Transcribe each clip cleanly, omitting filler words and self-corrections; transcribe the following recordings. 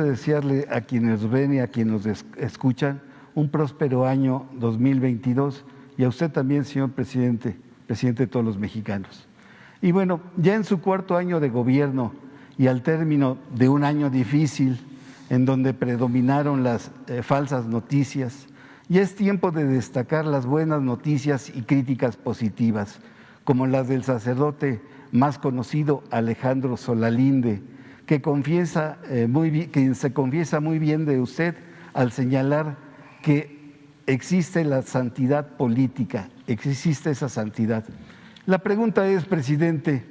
Desearle a quienes ven y a quienes nos escuchan un próspero año 2022 y a usted también, señor presidente, presidente de todos los mexicanos. Y bueno, ya en su cuarto año de gobierno y al término de un año difícil en donde predominaron las falsas noticias, ya es tiempo de destacar las buenas noticias y críticas positivas, como las del sacerdote más conocido, Alejandro Solalinde, que se confiesa muy bien de usted al señalar que existe la santidad política, existe esa santidad. La pregunta es, presidente,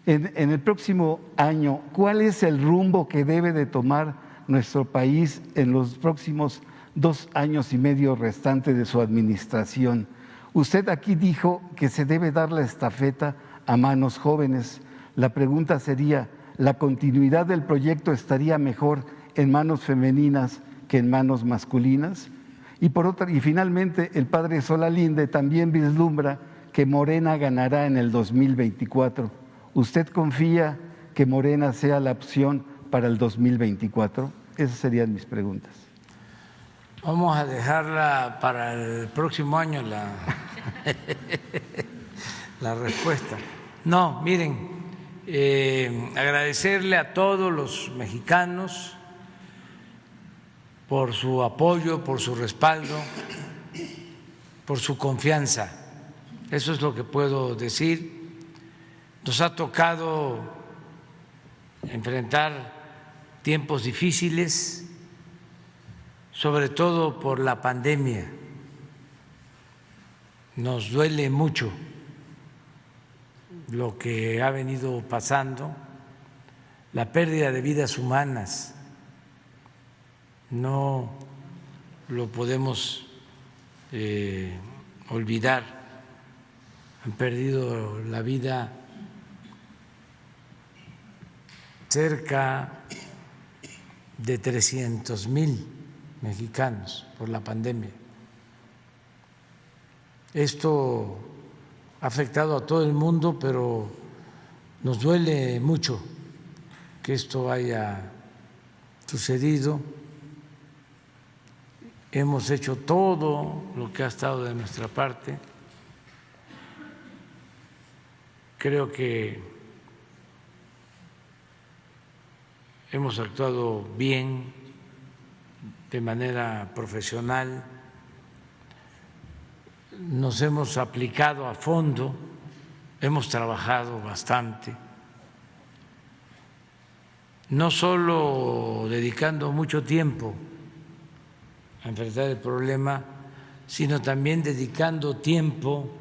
en el próximo año, ¿cuál es el rumbo que debe de tomar nuestro país en los próximos 2 años y medio restantes de su administración? Usted aquí dijo que se debe dar la estafeta a manos jóvenes. La pregunta sería, ¿la continuidad del proyecto estaría mejor en manos femeninas que en manos masculinas? Y finalmente, el padre Solalinde también vislumbra que Morena ganará en el 2024. ¿Usted confía que Morena sea la opción para el 2024? Esas serían mis preguntas. Vamos a dejarla para el próximo año la respuesta. No, miren, agradecerle a todos los mexicanos por su apoyo, por su respaldo, por su confianza. Eso es lo que puedo decir. Nos ha tocado enfrentar tiempos difíciles, sobre todo por la pandemia. Nos duele mucho lo que ha venido pasando, la pérdida de vidas humanas. No lo podemos olvidar. Han perdido la vida cerca de 300,000 mexicanos por la pandemia. Esto ha afectado a todo el mundo, pero nos duele mucho que esto haya sucedido. Hemos hecho todo lo que ha estado de nuestra parte. Creo que hemos actuado bien, de manera profesional. Nos hemos aplicado a fondo, hemos trabajado bastante, no solo dedicando mucho tiempo a enfrentar el problema, sino también dedicando tiempo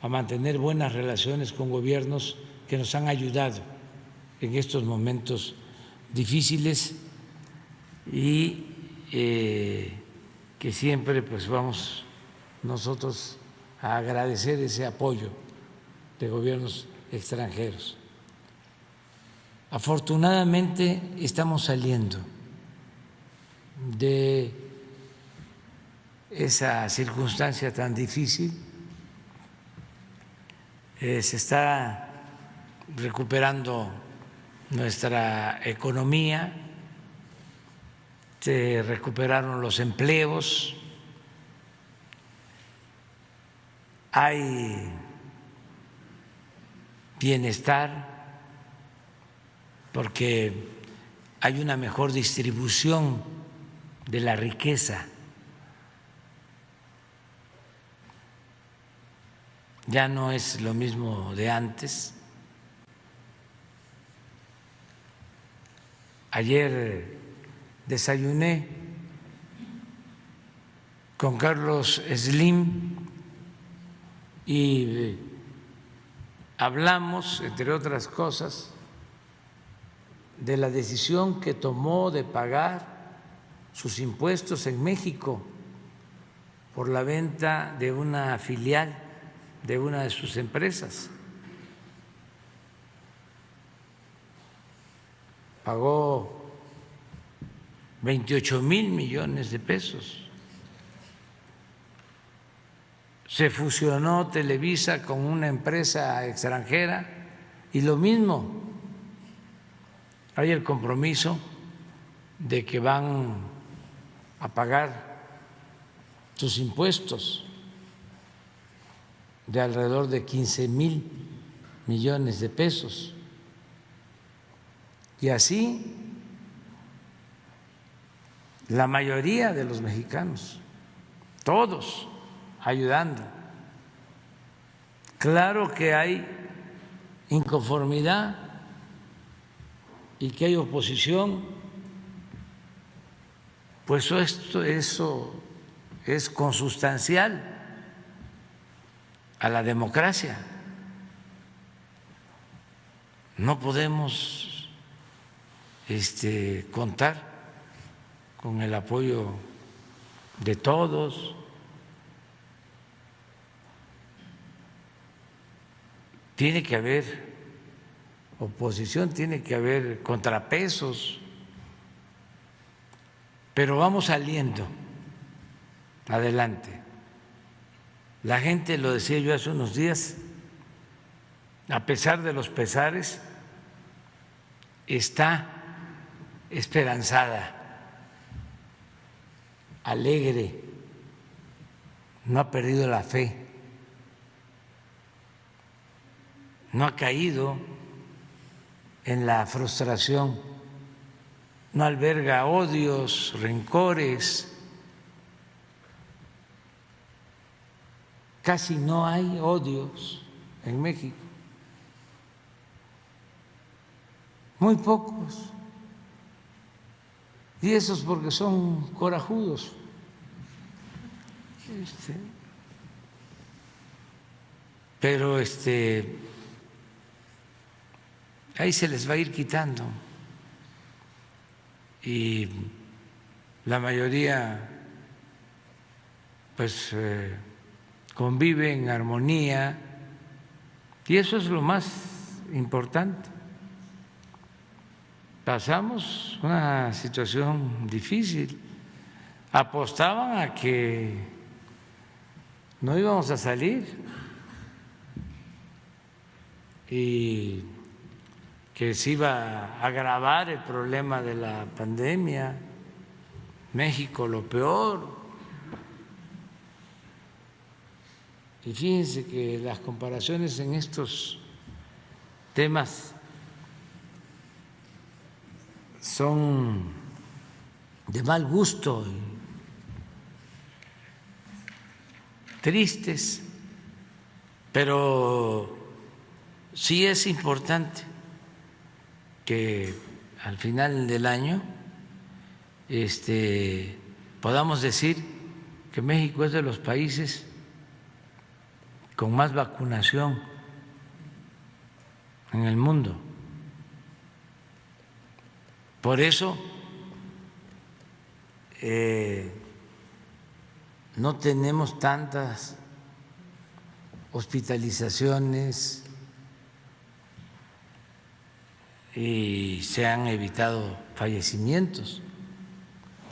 a mantener buenas relaciones con gobiernos que nos han ayudado en estos momentos difíciles y que siempre pues vamos nosotros a agradecer ese apoyo de gobiernos extranjeros. Afortunadamente estamos saliendo de esa circunstancia tan difícil, se está recuperando nuestra economía, se recuperaron los empleos, hay bienestar porque hay una mejor distribución de la riqueza. Ya no es lo mismo de antes. Ayer desayuné con Carlos Slim y hablamos, entre otras cosas, de la decisión que tomó de pagar sus impuestos en México por la venta de una filial de una de sus empresas. Pagó 28,000 millones de pesos. Se fusionó Televisa con una empresa extranjera y lo mismo. Hay el compromiso de que van a pagar sus impuestos de alrededor de 15,000 millones de pesos. Y así la mayoría de los mexicanos, todos ayudando. Claro que hay inconformidad y que hay oposición, pues eso es consustancial a la democracia. No podemos contar con el apoyo de todos. Tiene que haber oposición, tiene que haber contrapesos, pero vamos saliendo adelante. La gente, lo decía yo hace unos días, a pesar de los pesares, está esperanzada, alegre, no ha perdido la fe, no ha caído en la frustración, no alberga odios, rencores. Casi no hay odios en México, muy pocos, y esos porque son corajudos. Pero ahí se les va a ir quitando, y la mayoría pues convive en armonía, y eso es lo más importante. Pasamos una situación difícil, apostaban a que no íbamos a salir y que se iba a agravar el problema de la pandemia, México lo peor. Y fíjense que las comparaciones en estos temas son de mal gusto y tristes, pero sí es importante que al final del año podamos decir que México es de los países con más vacunación en el mundo. Por eso no tenemos tantas hospitalizaciones y se han evitado fallecimientos,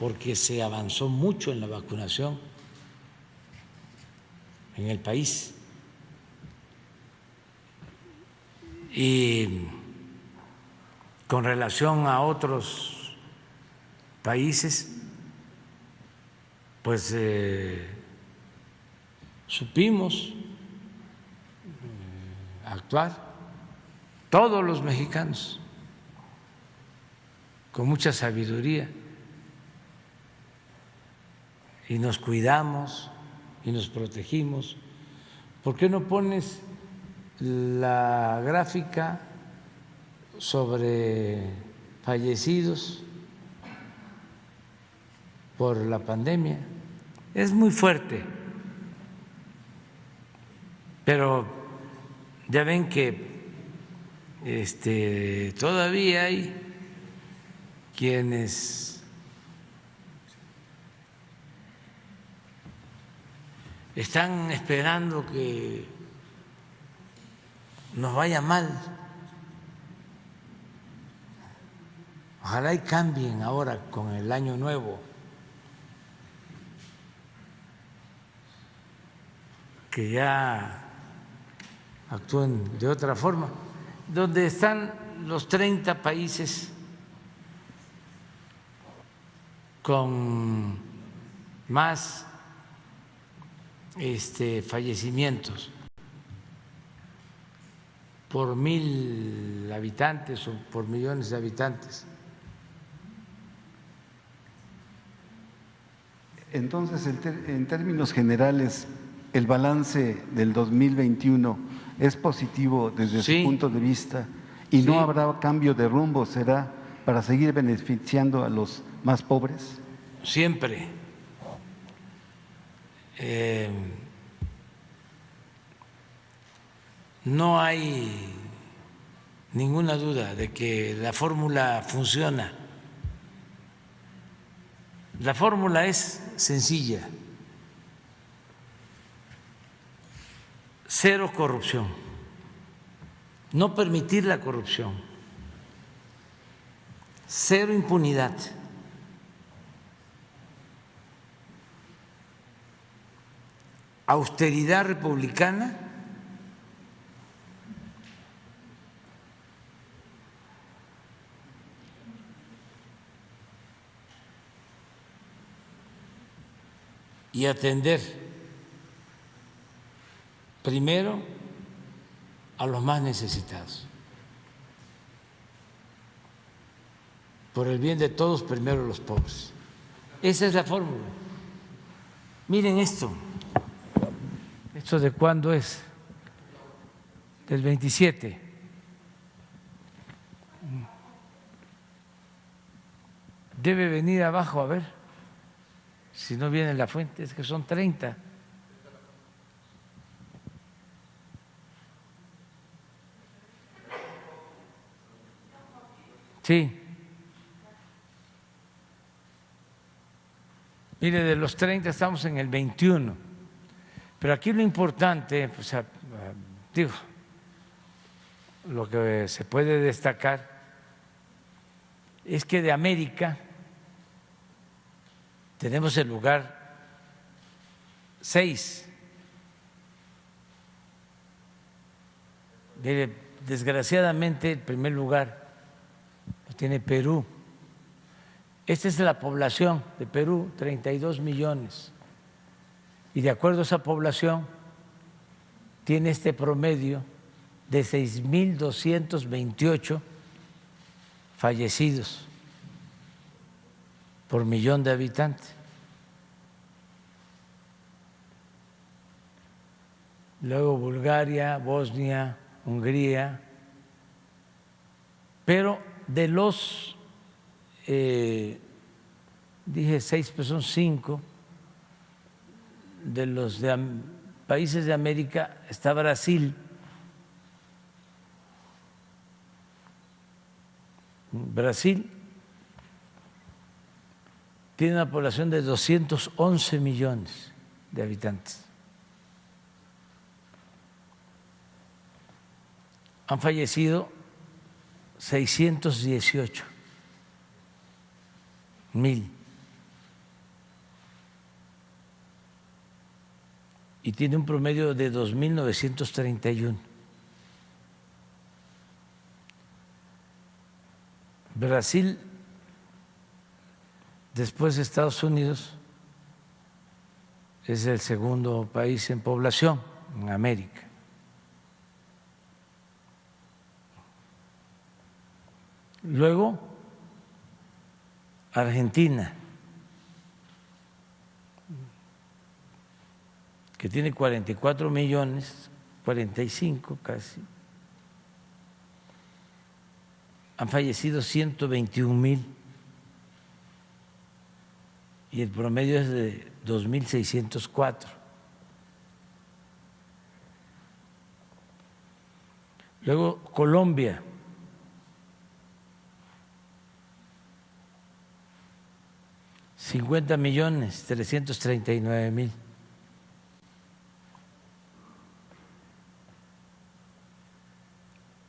porque se avanzó mucho en la vacunación en el país. Y con relación a otros países, pues supimos actuar todos los mexicanos con mucha sabiduría, y nos cuidamos y nos protegimos. ¿Por qué no pones la gráfica sobre fallecidos por la pandemia? Es muy fuerte, pero ya ven que todavía hay quienes están esperando que nos vaya mal. Ojalá y cambien ahora con el año nuevo, que ya actúen de otra forma. Donde están los 30 países con más fallecimientos por 1,000 habitantes o por millones de habitantes. Entonces, en términos generales, ¿el balance del 2021 es positivo desde Sí. su punto de vista y Sí. no habrá cambio de rumbo? ¿Será para seguir beneficiando a los más pobres? Siempre. No hay ninguna duda de que la fórmula funciona. La fórmula es sencilla: cero corrupción, no permitir la corrupción, cero impunidad, austeridad republicana y atender primero a los más necesitados. Por el bien de todos, primero los pobres. Esa es la fórmula. Miren esto. ¿Esto de cuándo es? Del 27. Debe venir abajo a ver si no viene la fuente, es que son 30. Sí. Mire, de los 30 estamos en el 21. Pero aquí lo importante, pues, digo, lo que se puede destacar es que de América tenemos el lugar 6. Desgraciadamente el primer lugar lo tiene Perú. Esta es la población de Perú, 32 millones. Y de acuerdo a esa población, tiene este promedio de 6,228 fallecidos por millón de habitantes. Luego Bulgaria, Bosnia, Hungría. Pero de los, dije 6, pues son 5, de los países de América está Brasil. Brasil tiene una población de 211 millones de habitantes. Han fallecido 618,000 y tiene un promedio de 2,931. Brasil, después de Estados Unidos, es el segundo país en población en América. Luego, Argentina, que tiene 44 millones, 45 casi. Han fallecido 121,000 y el promedio es de 2,604. Luego Colombia, $50,339,000.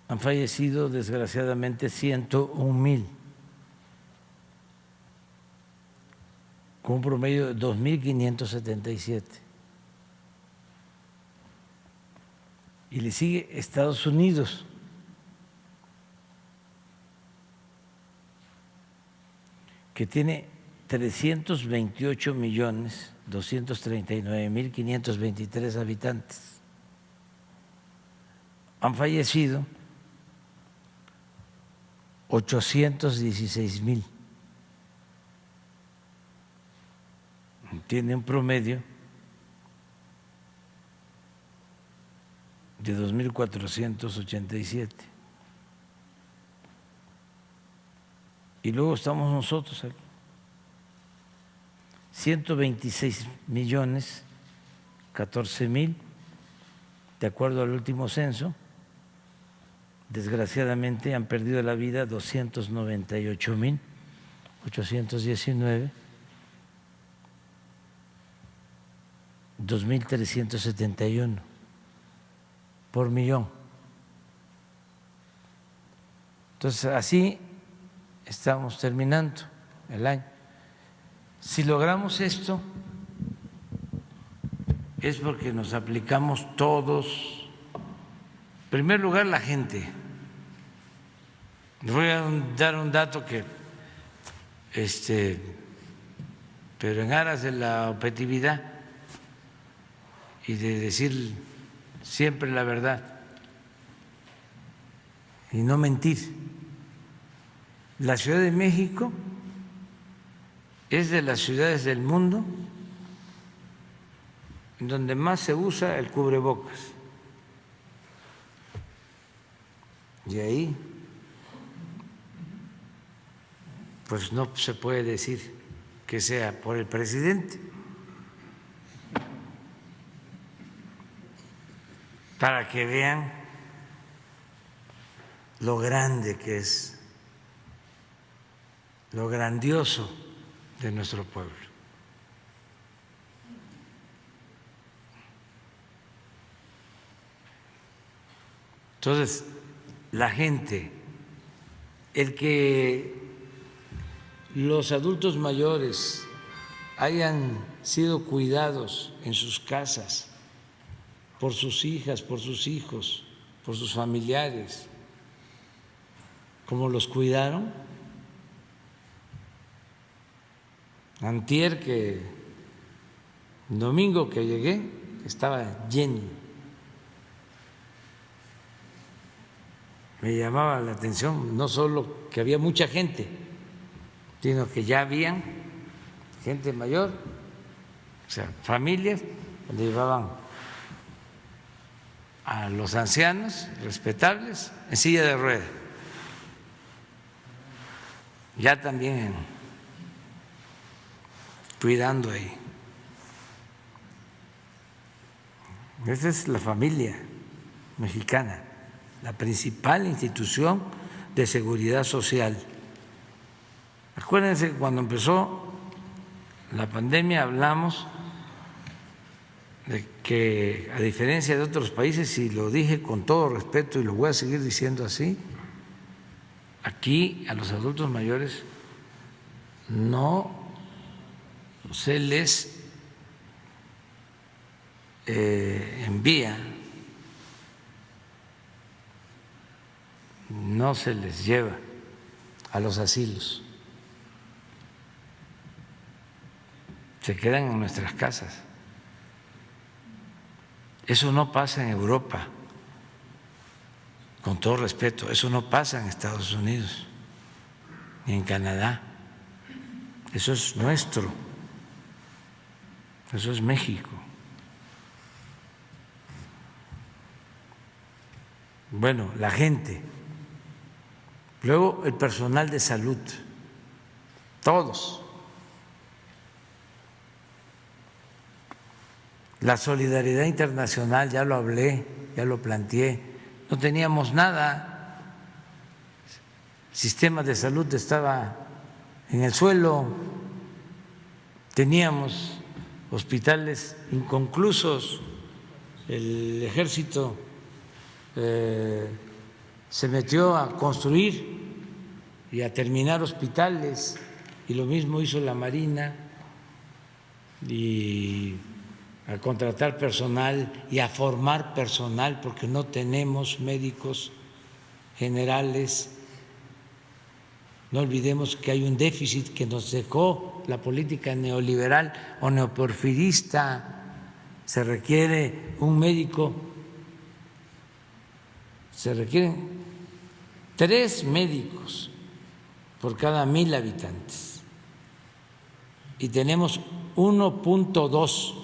Han fallecido desgraciadamente 101,000, con un promedio de 2,577. Y le sigue Estados Unidos, que tiene 328.239.523 habitantes. Han fallecido 816,000. Tiene un promedio de 2.487. Y luego estamos nosotros aquí. 126,014,000, de acuerdo al último censo. Desgraciadamente han perdido la vida 298,819, 2.371 por millón. Entonces, así estamos terminando el año. Si logramos esto, es porque nos aplicamos todos. En primer lugar, la gente. Les voy a dar un dato pero en aras de la objetividad y de decir siempre la verdad y no mentir. La Ciudad de México es de las ciudades del mundo en donde más se usa el cubrebocas. Y ahí, pues no se puede decir que sea por el presidente, para que vean lo grande que es, lo grandioso de nuestro pueblo. Entonces, la gente, el que los adultos mayores hayan sido cuidados en sus casas por sus hijas, por sus hijos, por sus familiares, como los cuidaron. Antier, el domingo que llegué, estaba lleno. Me llamaba la atención no solo que había mucha gente, sino que ya habían gente mayor, o sea, familias donde llevaban a los ancianos respetables en silla de ruedas. Ya también cuidando ahí. Esa es la familia mexicana, la principal institución de seguridad social. Acuérdense que cuando empezó la pandemia hablamos de que, a diferencia de otros países, y lo dije con todo respeto y lo voy a seguir diciendo así, aquí a los adultos mayores no se les envía, no se les lleva a los asilos, se quedan en nuestras casas. Eso no pasa en Europa, con todo respeto, eso no pasa en Estados Unidos ni en Canadá, eso es nuestro, eso es México. Bueno, la gente, luego el personal de salud, todos. La solidaridad internacional, ya lo hablé, ya lo planteé, no teníamos nada, el sistema de salud estaba en el suelo, teníamos hospitales inconclusos, el ejército se metió a construir y a terminar hospitales, y lo mismo hizo la Marina, y a contratar personal y a formar personal, porque no tenemos médicos generales, no olvidemos que hay un déficit que nos dejó la política neoliberal o neoporfirista. Se requiere un médico, se requieren 3 médicos por cada 1,000 habitantes y tenemos 1.2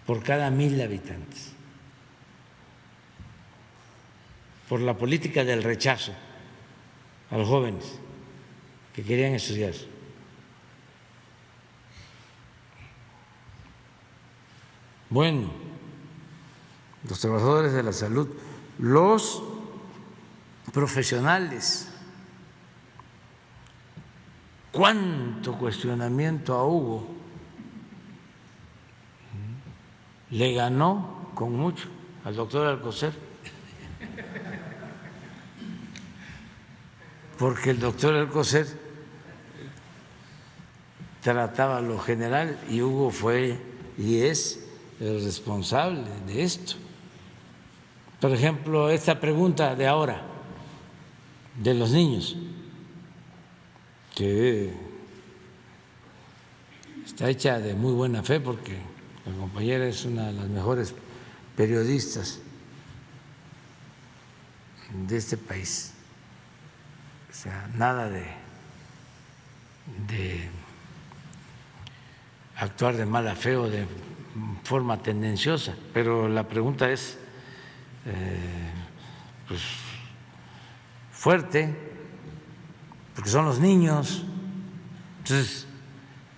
por cada 1,000 habitantes, por la política del rechazo a los jóvenes que querían estudiar. Bueno, los trabajadores de la salud, los profesionales, cuánto cuestionamiento a Hugo, le ganó con mucho al doctor Alcocer, porque el doctor Alcocer trataba lo general y Hugo fue y es el responsable de esto. Por ejemplo, esta pregunta de ahora de los niños, que está hecha de muy buena fe porque la compañera es una de las mejores periodistas de este país. O sea, nada de actuar de mala fe o de forma tendenciosa, pero la pregunta es pues fuerte, porque son los niños. Entonces,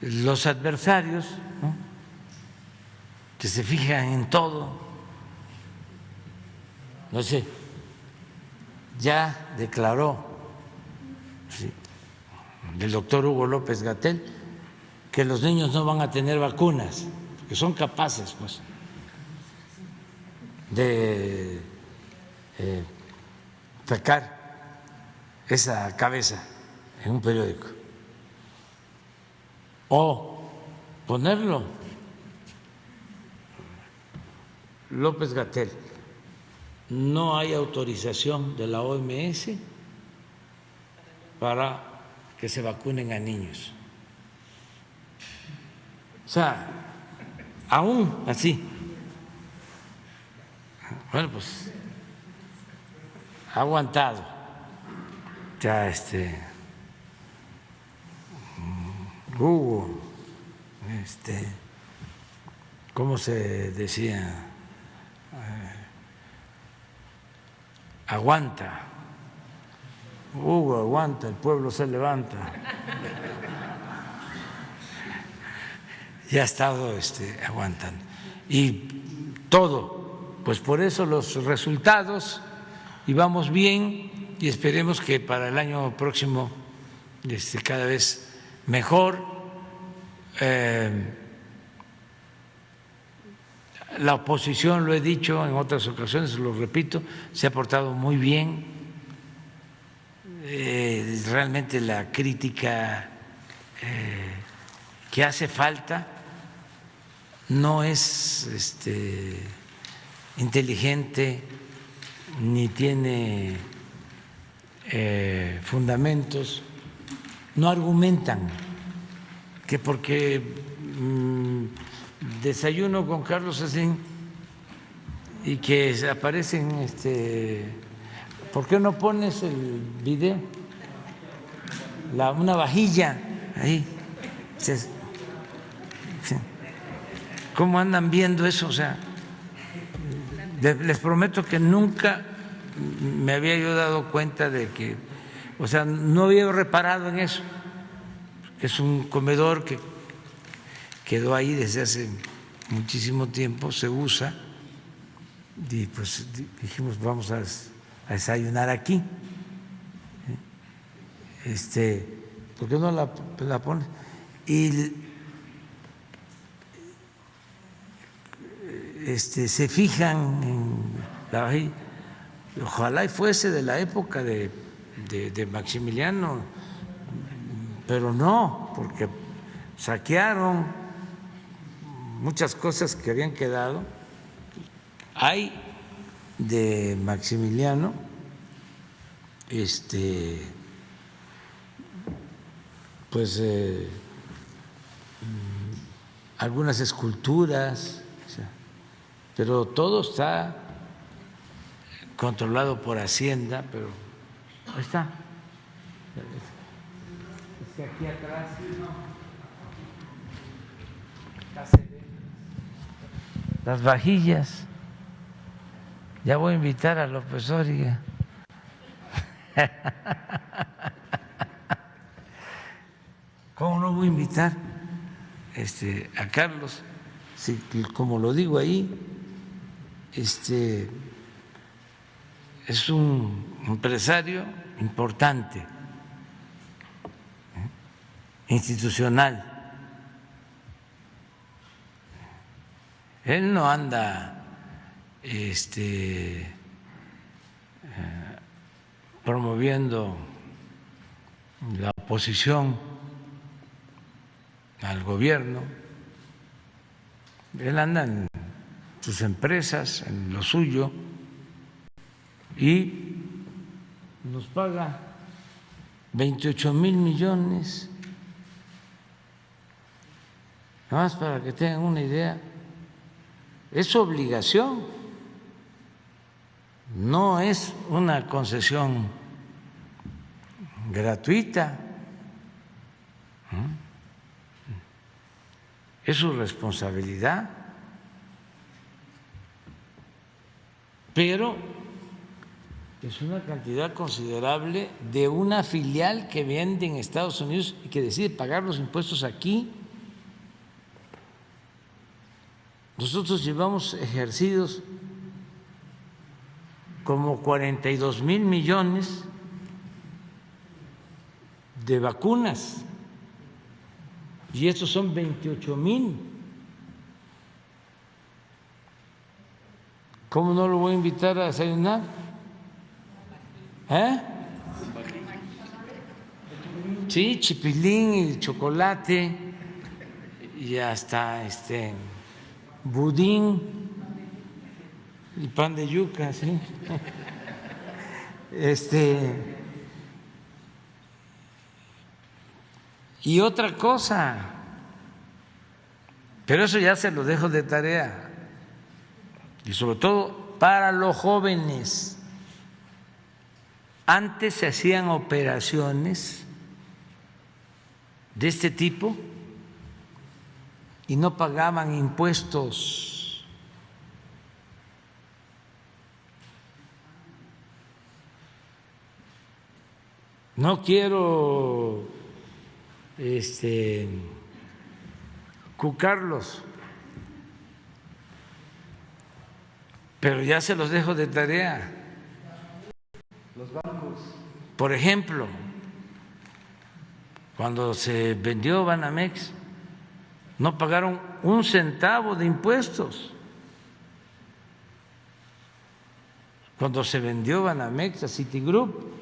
los adversarios, ¿no?, que se fijan en todo, no sé, ya declaró, sí, el doctor Hugo López-Gatell, que los niños no van a tener vacunas, que son capaces, pues, de sacar esa cabeza en un periódico o ponerlo. López-Gatell, no hay autorización de la OMS para que se vacunen a niños. O sea, aún así, bueno, pues ha aguantado ya Hugo, ¿cómo se decía? Aguanta, Hugo aguanta, el pueblo se levanta. Ya ha estado aguantando. Y todo, pues por eso los resultados, y vamos bien, y esperemos que para el año próximo cada vez mejor. La oposición, lo he dicho en otras ocasiones, lo repito, se ha portado muy bien. Realmente la crítica que hace falta no es inteligente ni tiene fundamentos, no argumentan que porque desayuno con Carlos Slim y que aparecen, ¿por qué no pones el video? Una vajilla ahí. ¿Cómo andan viendo eso? O sea, les prometo que nunca me había yo dado cuenta de que, o sea, no había reparado en eso, que es un comedor que quedó ahí desde hace muchísimo tiempo, se usa, y pues dijimos vamos a desayunar aquí. ¿Por qué no la pones? Y se fijan en la vajilla. Ojalá y fuese de la época de Maximiliano, pero no, porque saquearon muchas cosas que habían quedado. Hay de Maximiliano pues algunas esculturas, o sea, pero todo está controlado por Hacienda, pero ahí está. Es que aquí atrás las vajillas. Ya voy a invitar a López Dóriga. ¿Cómo no voy a invitar a Carlos? Sí, como lo digo ahí, es un empresario importante, institucional. Él no anda promoviendo la oposición al gobierno. Él anda en sus empresas, en lo suyo, y nos paga 28,000 millones. Nada más para que tengan una idea, es su obligación, no es una concesión gratuita, es su responsabilidad, pero es una cantidad considerable de una filial que vende en Estados Unidos y que decide pagar los impuestos aquí. Nosotros llevamos ejercidos como 42,000 millones de vacunas y estos son 28,000. ¿Cómo no lo voy a invitar a desayunar? Sí, chipilín y chocolate y hasta budín y pan de yuca, ¿sí? Y otra cosa, pero eso ya se lo dejo de tarea, y sobre todo para los jóvenes. Antes se hacían operaciones de este tipo y no pagaban impuestos. No quiero cucarlos, pero ya se los dejo de tarea. Los bancos. Por ejemplo, cuando se vendió Banamex, no pagaron un centavo de impuestos. Cuando se vendió Banamex a Citigroup,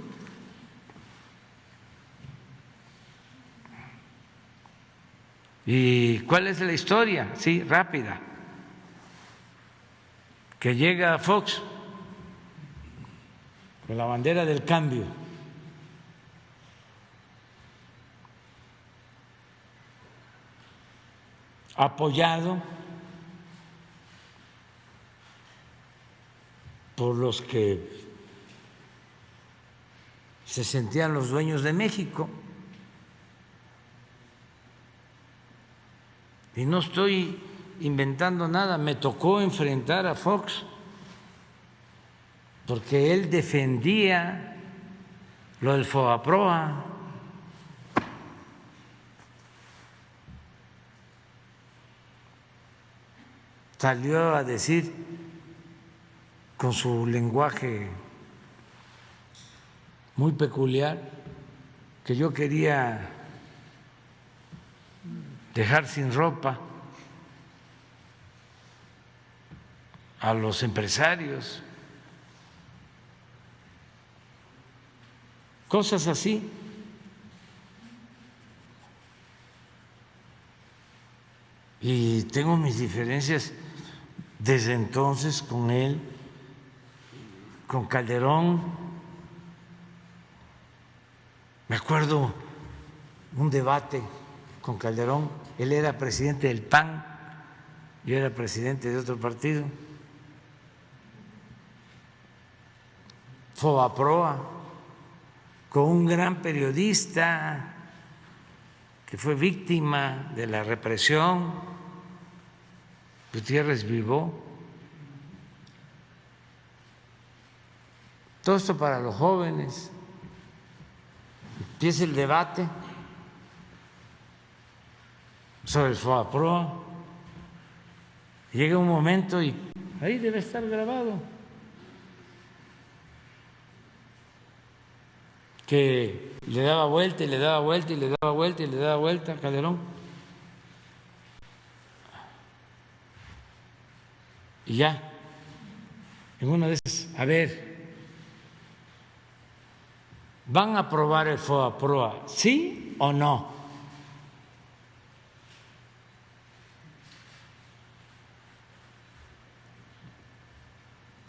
¿y cuál es la historia? Sí, rápida. Que llega Fox con la bandera del cambio, apoyado por los que se sentían los dueños de México. Y no estoy inventando nada, me tocó enfrentar a Fox porque él defendía lo del FOBAPROA. Salió a decir con su lenguaje muy peculiar que yo quería dejar sin ropa a los empresarios, cosas así. Y tengo mis diferencias desde entonces con él, con Calderón, Me acuerdo un debate con Calderón, él era presidente del PAN, yo era presidente de otro partido, Fobaproa, con un gran periodista que fue víctima de la represión, Gutiérrez Vivó. Todo esto para los jóvenes. Empieza el debate sobre el Fobaproa. Llega un momento y ahí debe estar grabado que le daba vuelta y le daba vuelta y le daba vuelta y le daba vuelta a Calderón. Y ya, en una de esas, a ver, ¿van a aprobar el Fobaproa, sí o no?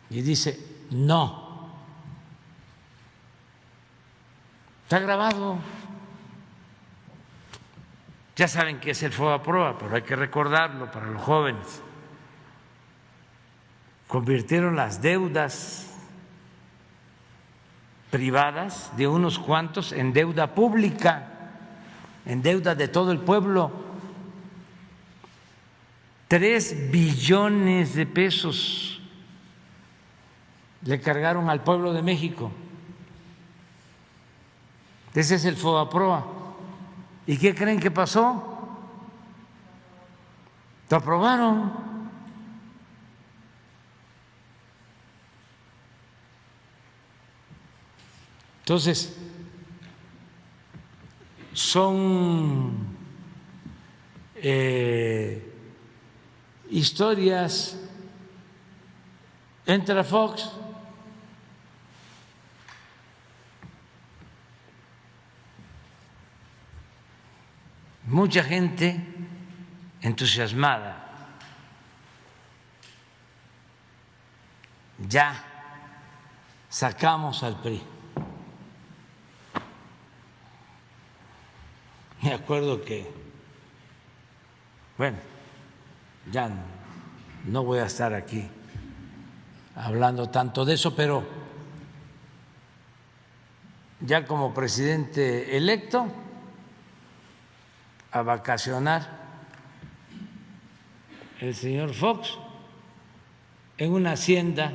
Y dice, no. Está grabado. Ya saben qué es el Fobaproa, pero hay que recordarlo para los jóvenes. Convirtieron las deudas privadas de unos cuantos en deuda pública, en deuda de todo el pueblo. 3 billones de pesos le cargaron al pueblo de México. Ese es el Fobaproa. ¿Y qué creen que pasó? Lo aprobaron. Entonces, son historias. Entra Fox, mucha gente entusiasmada. Ya sacamos al PRI. Me acuerdo que, bueno, ya no voy a estar aquí hablando tanto de eso, pero ya como presidente electo, a vacacionar el señor Fox en una hacienda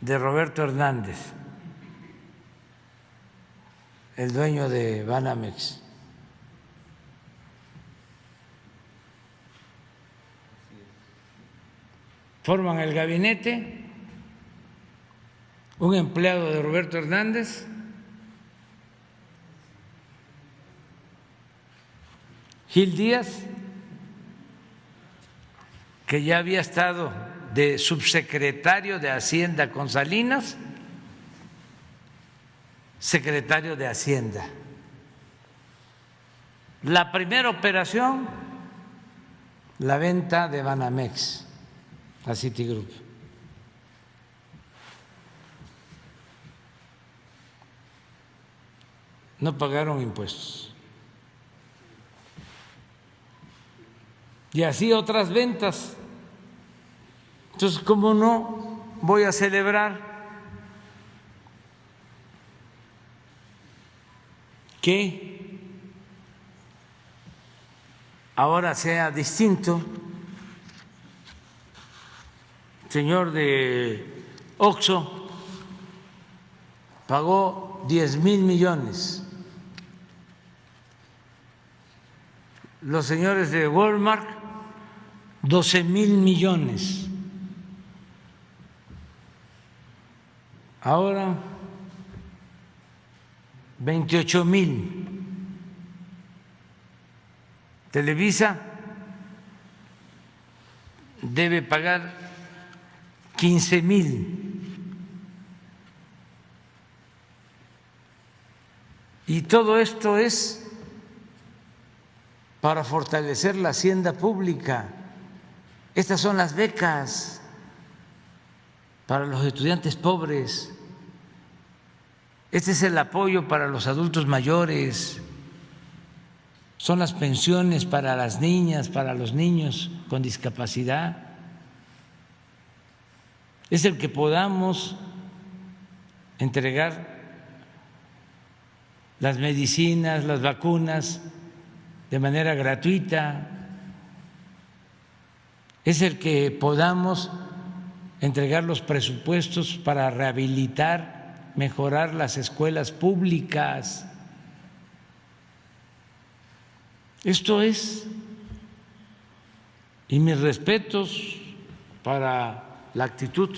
de Roberto Hernández, el dueño de Banamex. Forman el gabinete, un empleado de Roberto Hernández, Gil Díaz, que ya había estado de subsecretario de Hacienda con Salinas, secretario de Hacienda. La primera operación, la venta de Banamex a Citigroup. No pagaron impuestos. Y así otras ventas. Entonces, ¿cómo no voy a celebrar que ahora sea distinto? El señor de Oxxo pagó 10,000 millones. Los señores de Walmart, 12,000 millones. Ahora 28,000. Televisa debe pagar 15,000. Y todo esto es para fortalecer la hacienda pública. Estas son las becas para los estudiantes pobres. Este es el apoyo para los adultos mayores, son las pensiones para las niñas, para los niños con discapacidad. Es el que podamos entregar las medicinas, las vacunas de manera gratuita. Es el que podamos entregar los presupuestos para rehabilitar, mejorar las escuelas públicas. Esto es, y mis respetos para la actitud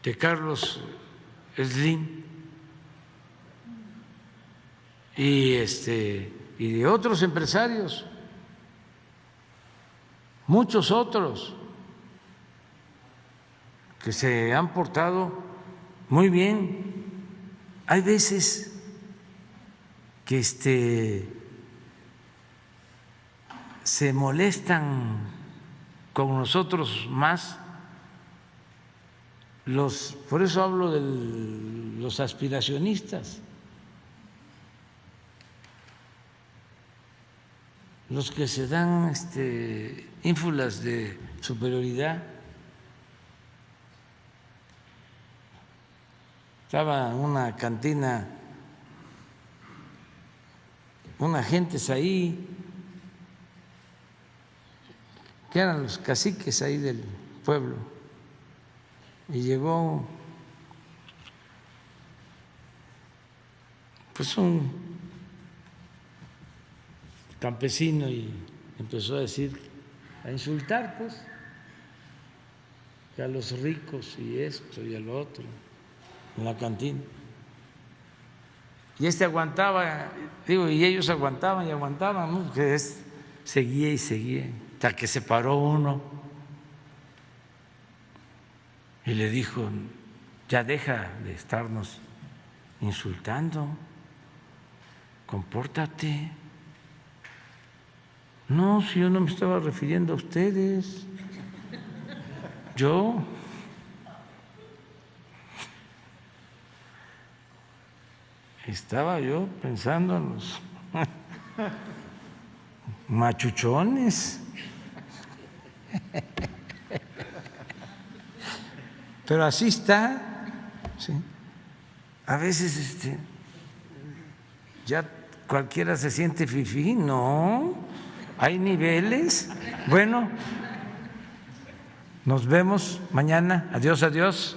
de Carlos Slim y de otros empresarios, muchos otros que se han portado muy bien. Hay veces que se molestan con nosotros más por eso hablo de los aspiracionistas, los que se dan ínfulas de superioridad. Estaba en una cantina unas gentes ahí que eran los caciques ahí del pueblo, y llegó pues un campesino y empezó a decir, a insultar pues que a los ricos y esto y a lo otro en la cantina. Y aguantaba, digo, y ellos aguantaban y aguantaban, ¿no? Que seguía y seguía, hasta que se paró uno y le dijo, ya deja de estarnos insultando, compórtate. No, si yo no me estaba refiriendo a ustedes, yo. Estaba yo pensando en los machuchones. Pero así está, ¿sí? A veces ya cualquiera se siente fifí, no, hay niveles. Bueno, nos vemos mañana. Adiós, adiós.